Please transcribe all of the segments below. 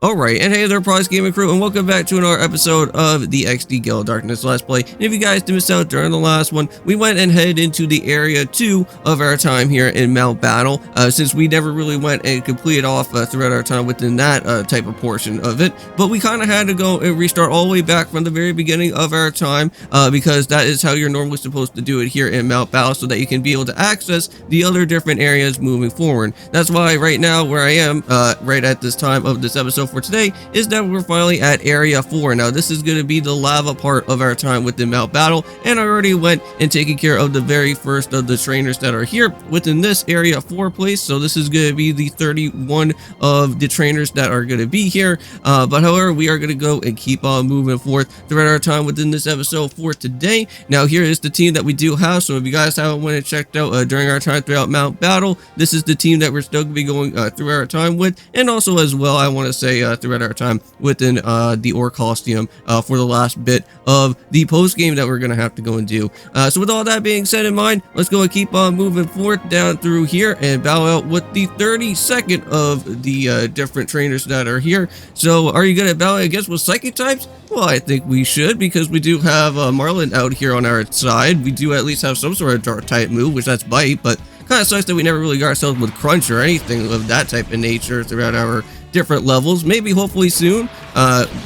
Alright, and hey there, Prox Gaming Crew, and welcome back to another episode of the XD Gale of Darkness Let's Play. And if you guys did miss out during the last one, we went and headed into the Area 2 of our time here in Mount Battle, since we never really went and completed off throughout our time within that type of portion of it. But we kind of had to go and restart all the way back from the very beginning of our time, because that is how you're normally supposed to do it here in Mount Battle, so that you can be able to access the other different areas moving forward. That's why right now, where I am, right at this time of this episode for today, is that we're finally at Area 4. Now this is going to be the lava part of our time within Mount Battle, and I already went and taken care of the very first of the trainers that are here within this Area 4 place. So this is going to be the 31 of the trainers that are going to be here, but however, we are going to go and keep on moving forth throughout our time within this episode for today. Now here is the team that we do have, so if you guys haven't went and checked out during our time throughout Mount Battle, this is the team that we're still going to be going through our time with, and also as well I want to say throughout our time within the Ore Coliseum for the last bit of the post game that we're gonna have to go and do. So with all that being said in mind, let's go and keep on moving forth down through here and battle out with the 32nd of the different trainers that are here. So are you gonna battle against with psychic types? Well, I think we should, because we do have Marlin out here on our side. We do at least have some sort of dark type move, which that's Bite, but kind of sucks that we never really got ourselves with Crunch or anything of that type of nature throughout our different levels. Maybe hopefully soon,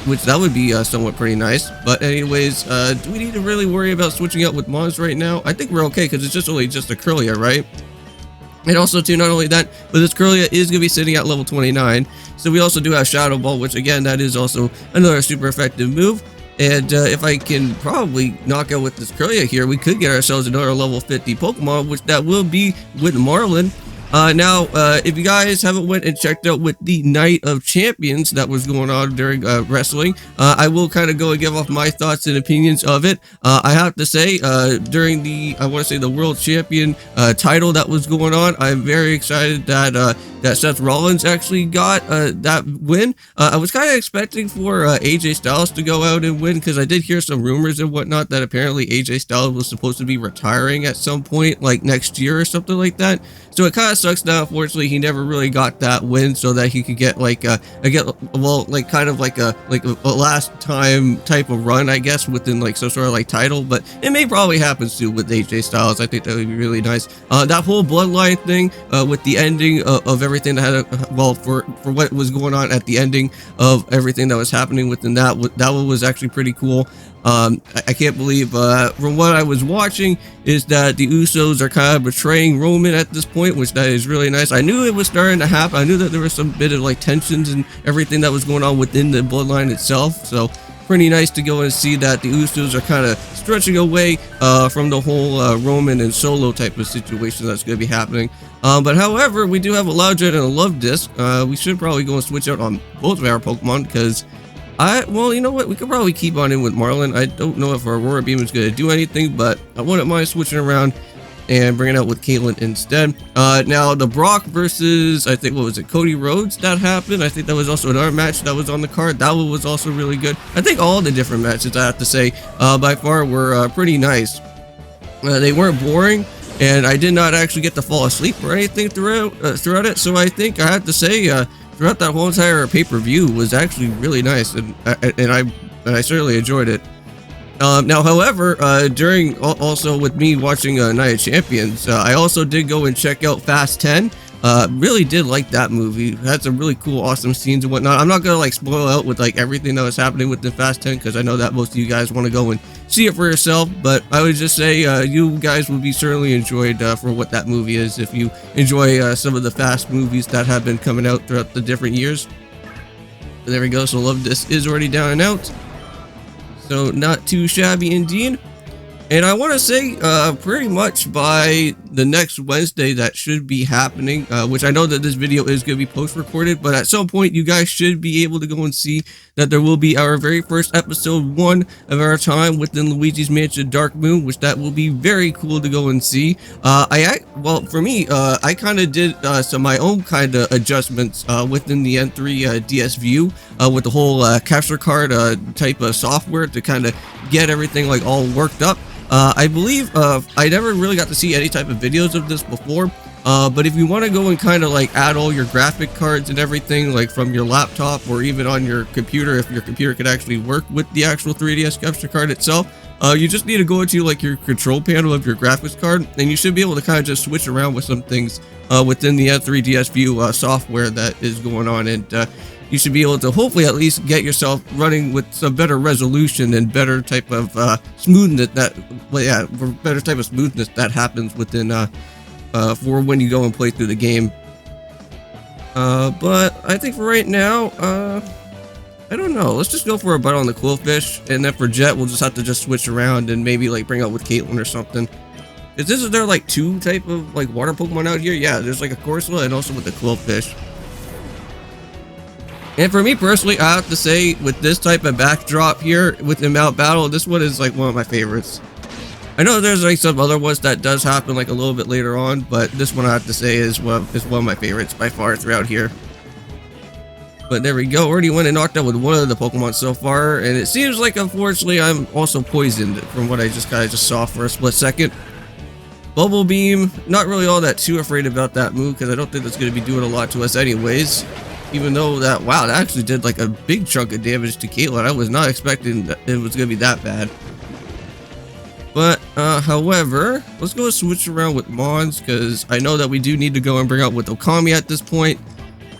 which that would be somewhat pretty nice. But anyways, do we need to really worry about switching out with Mons right now? I think we're okay, because it's just only a Kirlia, right? And also too, not only that, but this Kirlia is going to be sitting at level 29. So we also do have Shadow Ball, which again, that is also another super effective move. And if I can probably knock out with this Kirlia here, we could get ourselves another level 50 Pokemon, which that will be with Marlin. Now, if you guys haven't went and checked out with the Night of Champions that was going on during wrestling, I will kind of go and give off my thoughts and opinions of it. I have to say, during the, I want to say the World Champion title that was going on, I'm very excited that that Seth Rollins actually got that win. I was kind of expecting for AJ Styles to go out and win, because I did hear some rumors and whatnot that apparently AJ Styles was supposed to be retiring at some point, like next year or something like that. So it kind of sucks that unfortunately he never really got that win, so that he could get like a last time type of run, I guess, within like some sort of like title. But it may probably happen soon with AJ Styles. I think that would be really nice. That whole bloodline thing with the ending of everything that had, well, for what was going on at the ending of everything that was happening within that one was actually pretty cool. I can't believe, from what I was watching, is that the Usos are kind of betraying Roman at this point, which that is really nice. I knew it was starting to happen. I knew that there was some bit of like tensions and everything that was going on within the bloodline itself. So pretty nice to go and see that the Usos are kind of stretching away from the whole Roman and Solo type of situation that's going to be happening. But however, we do have a Loudred and a Love Disc. We should probably go and switch out on both of our Pokemon, because well, you know what? We could probably keep on in with Marlin. I don't know if our Aurora Beam is going to do anything, but I wouldn't mind switching around and bringing out with Caitlyn instead. Now, the Brock versus, I think, what was it, Cody Rhodes that happened? I think that was also another match that was on the card. That one was also really good. I think all the different matches, I have to say, by far were pretty nice. They weren't boring, and I did not actually get to fall asleep or anything throughout it. So I think I have to say, throughout that whole entire pay-per-view was actually really nice, and I certainly enjoyed it. Now, however, during also with me watching Night of Champions, I also did go and check out Fast 10. Really did like that movie. It had some really cool, awesome scenes and whatnot. I'm not gonna like spoil out with like everything that was happening within Fast 10, because I know that most of you guys want to go and see it for yourself. But I would just say you guys will be certainly enjoyed for what that movie is, if you enjoy some of the Fast movies that have been coming out throughout the different years. But there we go. So Love This is already down and out. So not too shabby indeed. And I want to say pretty much by the next Wednesday that should be happening, which I know that this video is going to be post-recorded, but at some point you guys should be able to go and see that there will be our very first episode 1 of our time within Luigi's Mansion Dark Moon, which that will be very cool to go and see. Well, for me, I kind of did some my own kind of adjustments within the N3 DS View with the whole capture card type of software to kind of get everything like all worked up. I believe I never really got to see any type of videos of this before, But if you want to go and kind of like add all your graphic cards and everything, like from your laptop or even on your computer, if your computer could actually work with the actual 3DS capture card itself, you just need to go into like your control panel of your graphics card, and you should be able to kind of just switch around with some things within the 3DS View software that is going on, and you should be able to hopefully at least get yourself running with some better resolution and better type of smoothness better type of smoothness that happens within for when you go and play through the game. But I think for right now, I don't know. Let's just go for a battle on the Quillfish, and then for Jet, we'll just have to just switch around and maybe like bring out with Caitlyn or something. Is there like two type of like water Pokemon out here? Yeah, there's like a Corsola and also with the Quillfish. And for me personally, I have to say, with this type of backdrop here with the Mount Battle, this one is like one of my favorites. I know there's like some other ones that does happen like a little bit later on, but this one I have to say is one of my favorites by far throughout here. But there we go, already went and knocked out with one of the Pokemon so far, and it seems like unfortunately I'm also poisoned from what I just kind of saw for a split second. Bubble Beam, not really all that too afraid about that move because I don't think that's going to be doing a lot to us anyways. Even though that, wow, that actually did like a big chunk of damage to Caitlyn. I was not expecting that it was going to be that bad. But, however, let's go switch around with Mons, because I know that we do need to go and bring out with Okami at this point.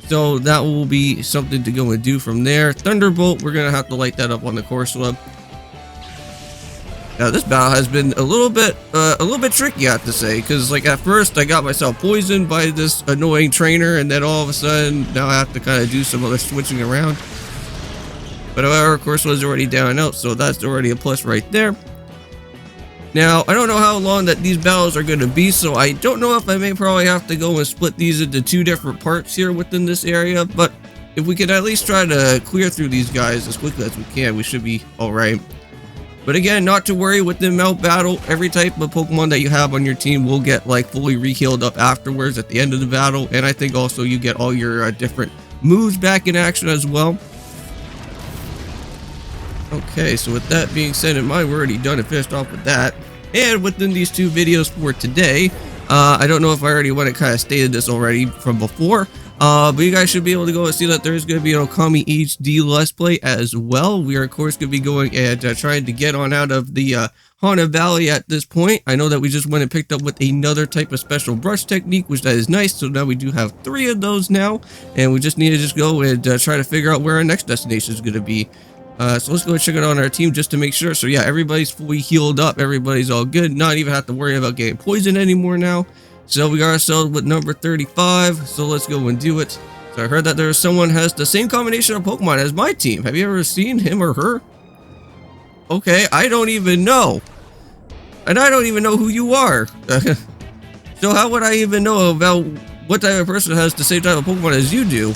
So that will be something to go and do from there. Thunderbolt, we're going to have to light that up on the Corsola. Now, this battle has been a little bit tricky, I have to say, because like at first I got myself poisoned by this annoying trainer, and then all of a sudden now I have to kind of do some other switching around. But however, of course, was already down and out, so that's already a plus right there. Now, I don't know how long that these battles are going to be, so I don't know if I may probably have to go and split these into two different parts here within this area, but if we could at least try to clear through these guys as quickly as we can, we should be alright. But again, not to worry with the Mount Battle, every type of Pokemon that you have on your team will get like fully re-healed up afterwards at the end of the battle, and I think also you get all your different moves back in action as well. Okay, so with that being said in mind, we're already done and finished off with that. And within these two videos for today, I don't know if I already went and kind of stated this already from before, but you guys should be able to go and see that there's going to be an Okami HD Let's Play as well. We are, of course, going to be going and trying to get on out of the Haunted Valley at this point. I know that we just went and picked up with another type of special brush technique, which that is nice. So now we do have 3 of those now, and we just need to just go and try to figure out where our next destination is going to be. So let's go and check it out on our team just to make sure. So yeah, everybody's fully healed up. Everybody's all good. Not even have to worry about getting poisoned anymore now. So we got ourselves with number 35. So let's go and do it. So I heard that there's someone has the same combination of Pokemon as my team. Have you ever seen him or her? Okay, I don't even know. And I don't even know who you are. So how would I even know about what type of person has the same type of Pokemon as you do?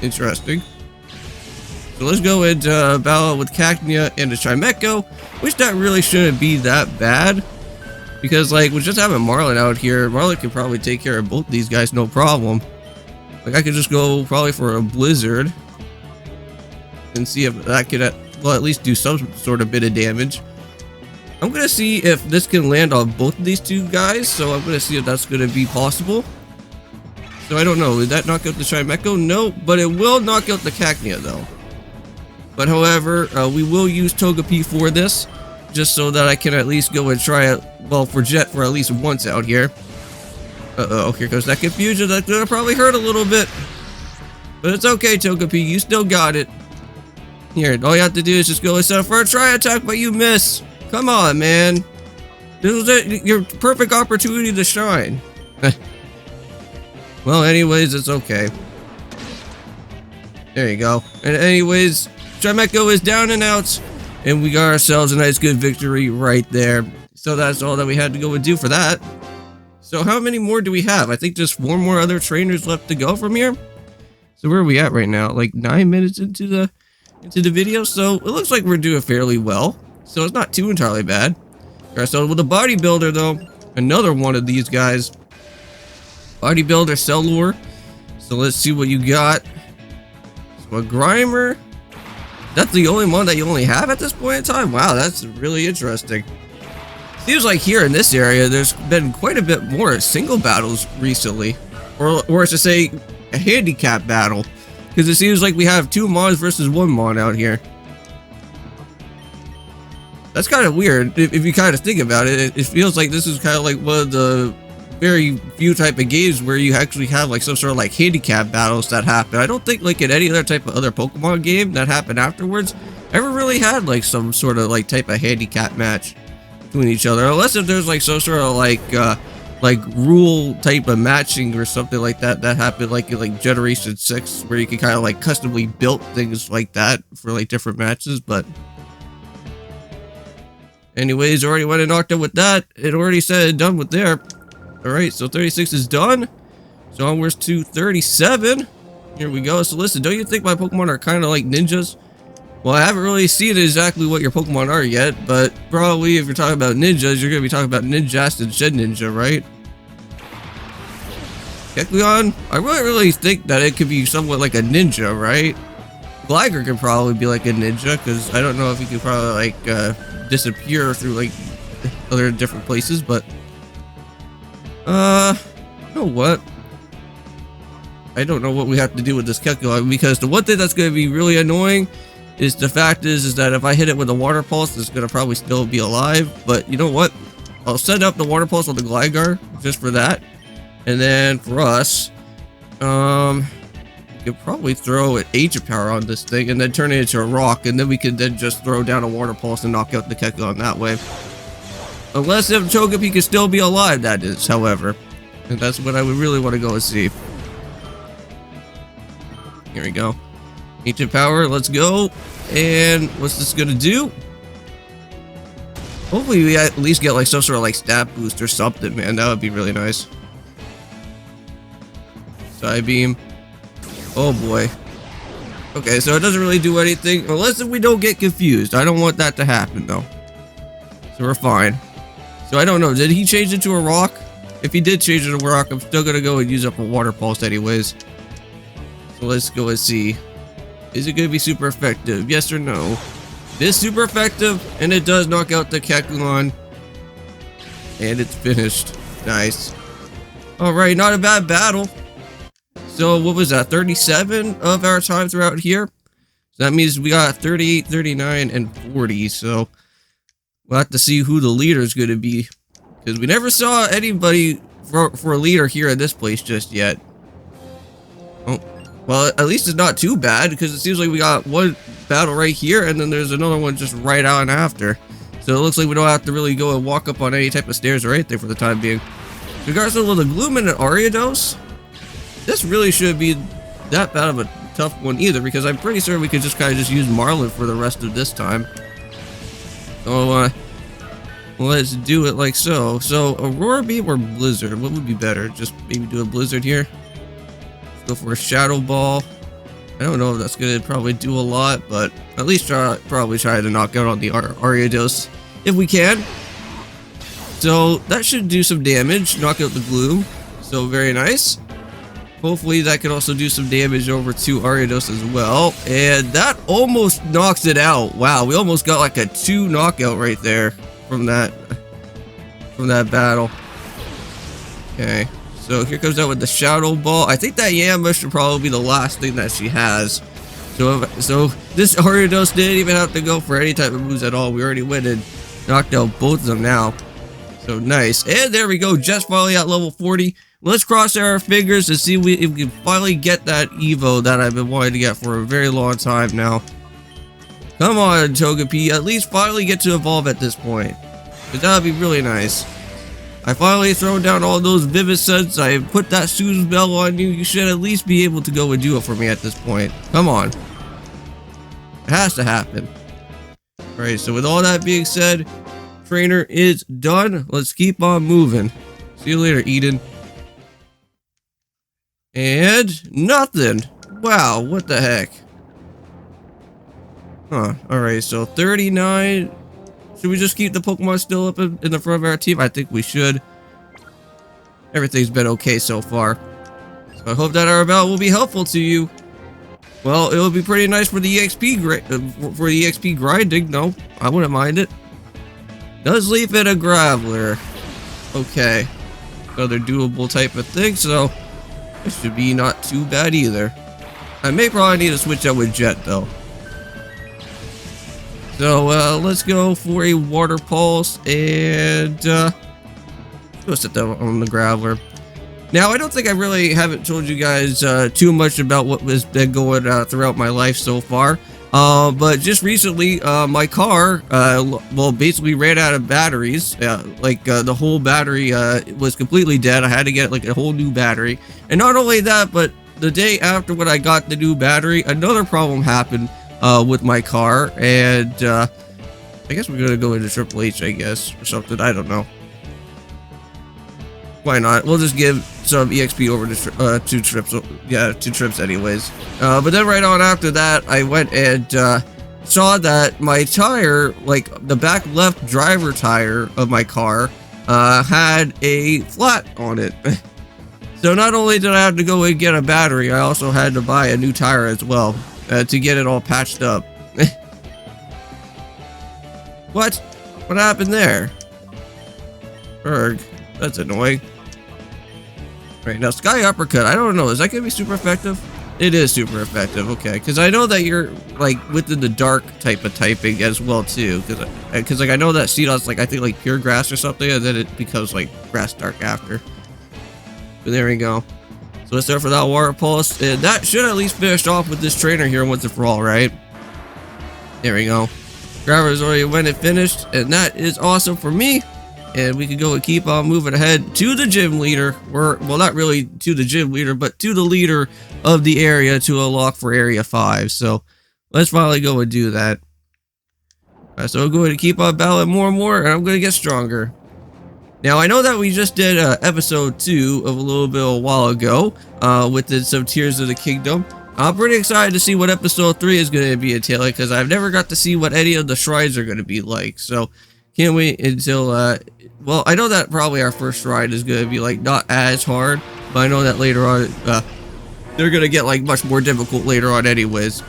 Interesting. So let's go and battle with Cacnea and a Chimecho, which that really shouldn't be that bad. Because, like, we're just having Marlin out here. Marlin can probably take care of both these guys, no problem. Like, I could just go probably for a Blizzard and see if that could, well, at least do some sort of bit of damage. I'm going to see if this can land on both of these two guys, so I'm going to see if that's going to be possible. So I don't know. Did that knock out the Chimecho? No, but it will knock out the Cacnea, though. But however, we will use Togepi for this, just so that I can at least go and try it, well, for Jet for at least once out here. Uh-oh, here goes that confusion. That's gonna probably hurt a little bit. But it's okay, Togepi, you still got it. Here, all you have to do is just go and set up for a try attack, but you miss. Come on, man. This was it, your perfect opportunity to shine. Well, anyways, it's okay. There you go. And anyways, Chimecho is down and out, and we got ourselves a nice good victory right there. So that's all that we had to go and do for that. So how many more do we have? I think just 4 more other trainers left to go from here. So where are we at right now? Like 9 minutes into the video. So it looks like we're doing fairly well. So it's not too entirely bad. Got ourselves with a bodybuilder though. Another one of these guys. Bodybuilder Cellor. So let's see what you got. So a Grimer. That's the only one that you only have at this point in time? Wow, that's really interesting. Seems like here in this area, there's been quite a bit more single battles recently. Or to say, a handicap battle. Because it seems like we have 2 mods versus 1 mod out here. That's kind of weird, if you kind of think about it. It feels like this is kind of like one of the very few type of games where you actually have like some sort of like handicap battles that happen. I don't think like in any other type of other Pokemon game that happened afterwards ever really had like some sort of like type of handicap match between each other, unless if there's like some sort of like rule type of matching or something like that happened like in like Generation 6, where you can kind of like customly build things like that for like different matches. But anyways, already went and knocked out with that. It already said done with there. Alright, so 36 is done. So onwards to 37. Here we go. So listen, don't you think my Pokemon are kind of like ninjas? Well, I haven't really seen exactly what your Pokemon are yet, but probably if you're talking about ninjas, you're going to be talking about Ninjast and Shed Ninja, right? Kecleon, I really think that it could be somewhat like a ninja, right? Gligar could probably be like a ninja, because I don't know if he could probably like disappear through like other different places, but you know what? I don't know what we have to do with this Kecleon, because the one thing that's going to be really annoying is the fact is that if I hit it with a water pulse, it's going to probably still be alive. But you know what? I'll set up the water pulse on the Gligar just for that. And then for us, you could probably throw an Ancient Power on this thing and then turn it into a rock, and then we could then just throw down a water pulse and knock out the Kecleon that way. Unless if Togepi can still be alive, that is, however. And that's what I would really want to go and see. Here we go. Ancient Power, let's go. And what's this gonna do? Hopefully we at least get like some sort of like stat boost or something, man. That would be really nice. Side Beam. Oh boy. Okay, so it doesn't really do anything unless if we don't get confused. I don't want that to happen though. So we're fine. So I don't know, did he change it to a rock? If he did change it to a rock, I'm still gonna go and use up a water pulse anyways. So let's go and see. Is it gonna be super effective? Yes or no? It is super effective, and it does knock out the Kecleon. And it's finished. Nice. Alright, not a bad battle. So what was that? 37 of our time throughout here? So that means we got 38, 39, and 40. So we'll have to see who the leader is going to be. Because we never saw anybody for a leader here in this place just yet. Oh, well, at least it's not too bad, because it seems like we got one battle right here, and then there's another one just right on after. So it looks like we don't have to really go and walk up on any type of stairs or anything for the time being. Regardless of the Glooming and Ariados, this really shouldn't be that bad of a tough one either, because I'm pretty sure we could just kind of just use Marlin for the rest of this time. So, let's do it like so. So, Aurora Beam or Blizzard? What would be better? Just maybe do a Blizzard here. Let's go for a Shadow Ball. I don't know if that's going to probably do a lot, but at least probably try to knock out on the Ariados if we can. So, that should do some damage. Knock out the Gloom. So, very nice. Hopefully that can also do some damage over to Ariados as well. And that almost knocks it out. Wow, we almost got like a 2 knockout right there from that battle. Okay, so here comes out with the Shadow Ball. I think that Yamba should probably be the last thing that she has. So this Ariados didn't even have to go for any type of moves at all. We already went and knocked out both of them now. So nice. And there we go, just finally at level 40. Let's cross our fingers and see if we can finally get that Evo that I've been wanting to get for a very long time now. Come on, Togepi, at least finally get to evolve at this point. Because that would be really nice. I finally thrown down all those Vivisects. I put that Susan Bell on you. You should at least be able to go and do it for me at this point. Come on. It has to happen. Alright, so with all that being said, trainer is done. Let's keep on moving. See you later, Eden. And nothing. Wow, what the heck? Huh, alright, so 39. Should we just keep the Pokemon still up in the front of our team? I think we should. Everything's been okay so far. So I hope that our battle will be helpful to you. Well, it would be pretty nice for the EXP grinding. No, I wouldn't mind it. Does leaf in a graveler. Okay. Another doable type of thing, so it should be not too bad either. I may probably need to switch out with jet though. So let's go for a water pulse and go set that on the graveler. Now I don't think I really haven't told you guys too much about what has been going throughout my life so far. But just recently, my car, well, basically ran out of batteries. The whole battery was completely dead. I had to get like a whole new battery. And not only that, but the day after when I got the new battery, another problem happened with my car. And I guess we're gonna go into Triple H, I guess, or something. I don't know. Why not? We'll just give some EXP over to 2 trips. Yeah, 2 trips anyways. But then right on after that, I went and saw that my tire, like the back left driver tire of my car, had a flat on it. So not only did I have to go and get a battery, I also had to buy a new tire as well to get it all patched up. What? What happened there? Berg. That's annoying. Right, now Sky Uppercut, I don't know, is that going to be super effective? It is super effective, okay, because I know that you're, like, within the dark type of typing as well, too, because like, I know that CDOT's, like, I think, like, pure grass or something, and then it becomes, like, grass dark after. But there we go. So let's start for that water pulse, and that should at least finish off with this trainer here once and for all, right? There we go. Driver's already went and finished, and that is awesome for me. And we can go and keep on moving ahead to the gym leader, or, well, not really to the gym leader, but to the leader of the area to unlock for Area 5. So let's finally go and do that. So I'm going to keep on battling more and more, and I'm going to get stronger. Now, I know that we just did episode 2 of a little bit a while ago with some Tears of the Kingdom. I'm pretty excited to see what episode 3 is going to be entailing, because I've never got to see what any of the shrines are going to be like. So can't wait until, well, I know that probably our first shrine is going to be, like, not as hard, but I know that later on, they're going to get, like, much more difficult later on anyways.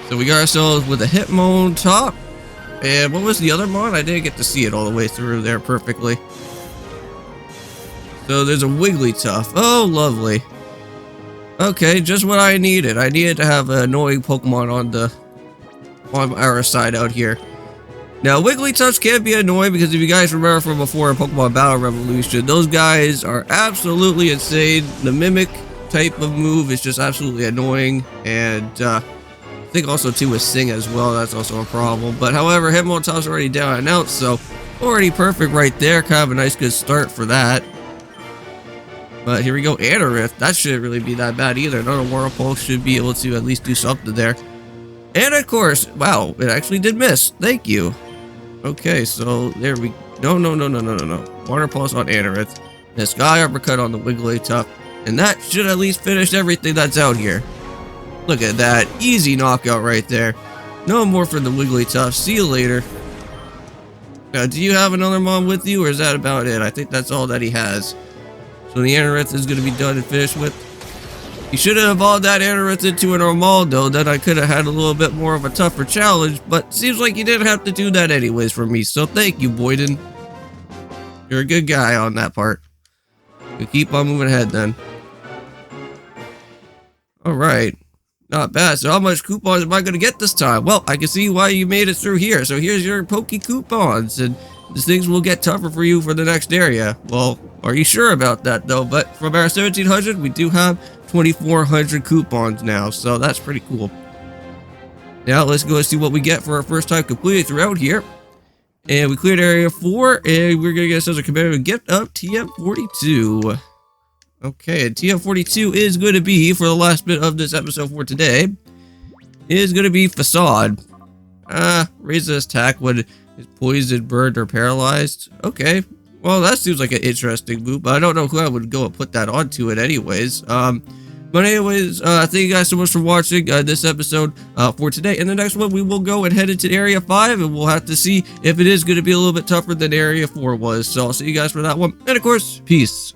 So we got ourselves with a Hitmon top, and what was the other mon? I didn't get to see it all the way through there perfectly. So there's a Wigglytuff. Oh, lovely. Okay, just what I needed. I needed to have an annoying Pokemon on our side out here. Now, Wigglytuffs can be annoying because if you guys remember from before in Pokemon Battle Revolution, those guys are absolutely insane. The Mimic type of move is just absolutely annoying, and I think also too with Sing as well, that's also a problem. But however, Hitmontop's already down and out, so already perfect right there. Kind of a nice good start for that. But here we go, Anorith. That shouldn't really be that bad either. Another Whirlpool should be able to at least do something there. And of course, wow, it actually did miss. Thank you. Okay, so there we no. Water Pulse on Anorith. And Sky Uppercut on the Wigglytuff. And that should at least finish everything that's out here. Look at that. Easy knockout right there. No more for the Wigglytuff. See you later. Now, do you have another mom with you, or is that about it? I think that's all that he has. So the Anorith is going to be done and finished with. You should have evolved that Anorith into an Armaldo, then I could have had a little bit more of a tougher challenge, but seems like you didn't have to do that anyways for me, so thank you, Boyden. You're a good guy on that part. We'll keep on moving ahead then. Alright. Not bad. So how much coupons am I going to get this time? Well, I can see why you made it through here. So here's your Poke coupons, and these things will get tougher for you for the next area. Well, are you sure about that though? But from our 1700, we do have 2,400 coupons now, so that's pretty cool. Now let's go and see what we get for our first time completed throughout here. And we cleared area 4, and we're gonna get ourselves a competitive gift of TM42. Okay, and TM42 is going to be, for the last bit of this episode for today, is going to be Facade. Raises attack when it's poisoned, burned, or paralyzed. Okay, well that seems like an interesting move, but I don't know who I would go and put that onto it anyways. But anyways, thank you guys so much for watching this episode for today. In the next one, we will go and head into Area 5, and we'll have to see if it is going to be a little bit tougher than Area 4 was. So I'll see you guys for that one. And of course, peace.